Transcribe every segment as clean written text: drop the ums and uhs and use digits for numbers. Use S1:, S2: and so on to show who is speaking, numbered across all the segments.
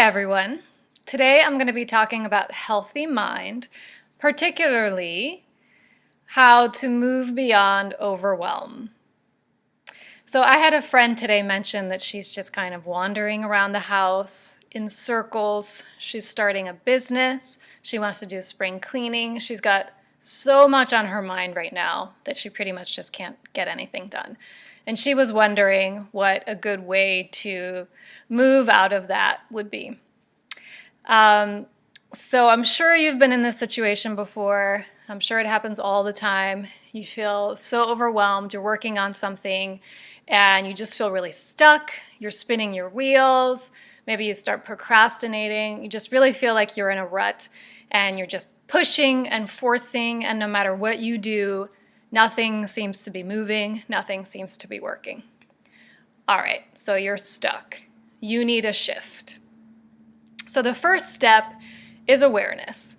S1: everyone. Today I'm going to be talking about healthy mind, particularly how to move beyond overwhelm. So I had a friend today mention that she's just kind of wandering around the house in circles. She's starting a business. She wants to do spring cleaning. She's got so much on her mind right now that she pretty much just can't get anything done. And she was wondering what a good way to move out of that would be. So I'm sure you've been in this situation before. I'm sure it happens all the time. You feel so overwhelmed, you're working on something, and you just feel really stuck. You're spinning your wheels. Maybe you start procrastinating. You just really feel like you're in a rut, and you're just pushing and forcing, and no matter what you do, nothing seems to be moving, nothing seems to be working. All right, so you're stuck. You need a shift. So the first step is awareness.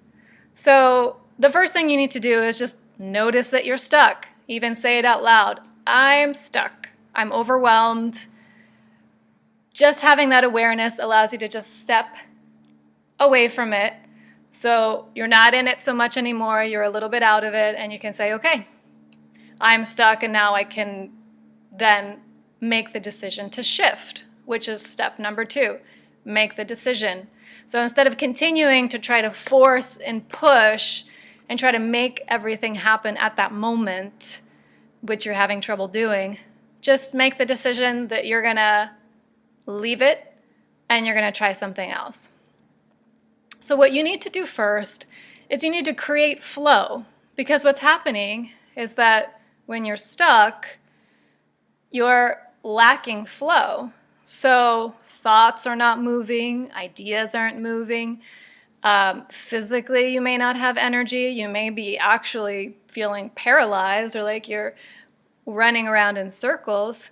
S1: So the first thing you need to do is just notice that you're stuck. Even say it out loud. I'm stuck. I'm overwhelmed. Just having that awareness allows you to just step away from it. So you're not in it so much anymore. You're a little bit out of it, and you can say, okay, I'm stuck, and now I can then make the decision to shift, which is step number 2. Make the decision. So instead of continuing to try to force and push and try to make everything happen at that moment, which you're having trouble doing, just make the decision that you're going to leave it and you're going to try something else. So what you need to do first is you need to create flow, because what's happening is that when you're stuck, you're lacking flow. So thoughts are not moving, ideas aren't moving. Physically, you may not have energy. You may be actually feeling paralyzed, or like you're running around in circles.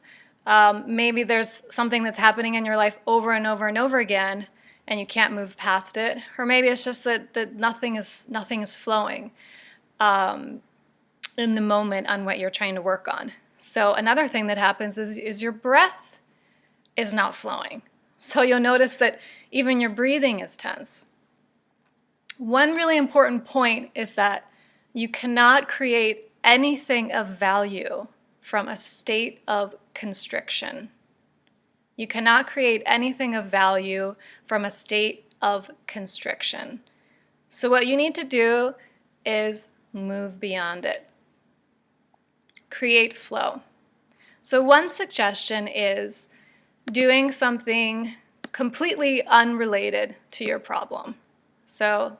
S1: Maybe there's something that's happening in your life over and over and over again, and you can't move past it. Or maybe it's just that nothing is flowing in the moment on what you're trying to work on. So another thing that happens is your breath is not flowing. So you'll notice that even your breathing is tense. One really important point is that you cannot create anything of value from a state of constriction. You cannot create anything of value from a state of constriction. So what you need to do is move beyond it. Create flow. So one suggestion is doing something completely unrelated to your problem. So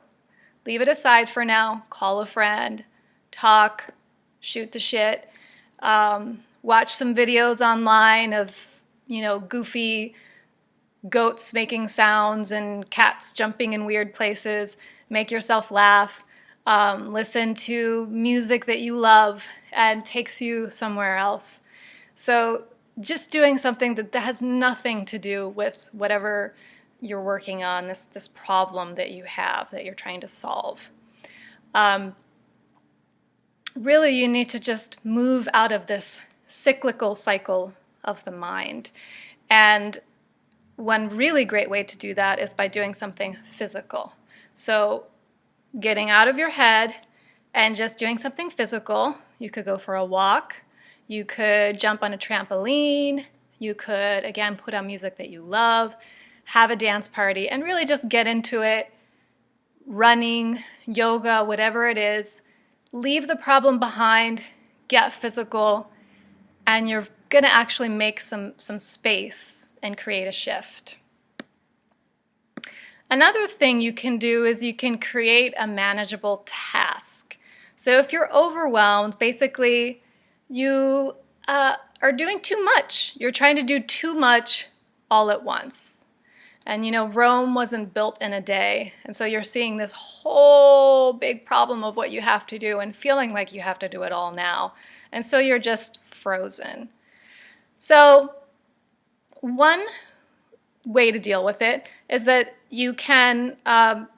S1: leave it aside for now. Call a friend, talk, shoot the shit, watch some videos online of, goofy goats making sounds and cats jumping in weird places. Make yourself laugh. Listen to music that you love and takes you somewhere else. So just doing something that has nothing to do with whatever you're working on, this problem that you have, that you're trying to solve. Really, you need to just move out of this cyclical cycle of the mind. And one really great way to do that is by doing something physical. So getting out of your head and just doing something physical. You could go for a walk. You could jump on a trampoline. You could, again, put on music that you love, have a dance party, and really just get into it. Running, yoga, whatever it is. Leave the problem behind, get physical, and you're going to actually make some space and create a shift. Another thing you can do is you can create a manageable task. So if you're overwhelmed, basically you are doing too much. You're trying to do too much all at once. And Rome wasn't built in a day. And so you're seeing this whole big problem of what you have to do and feeling like you have to do it all now. And so you're just frozen. So one way to deal with it is that you can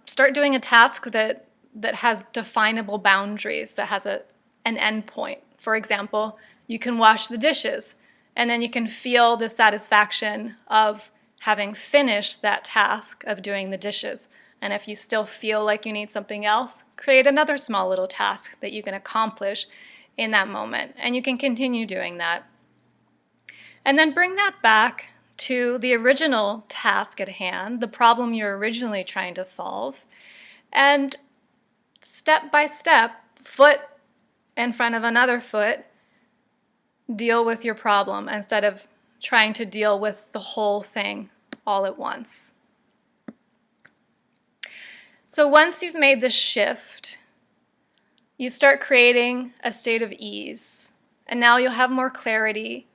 S1: start doing a task that has definable boundaries, that has an end point. For example, you can wash the dishes, and then you can feel the satisfaction of having finished that task of doing the dishes. And if you still feel like you need something else, create another small little task that you can accomplish in that moment. And you can continue doing that. And then bring that back to the original task at hand, the problem you're originally trying to solve, and step by step, foot in front of another foot, deal with your problem instead of trying to deal with the whole thing all at once. So once you've made this shift, you start creating a state of ease. And now you'll have more clarity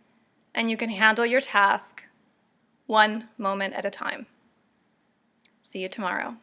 S1: and you can handle your task one moment at a time. See you tomorrow.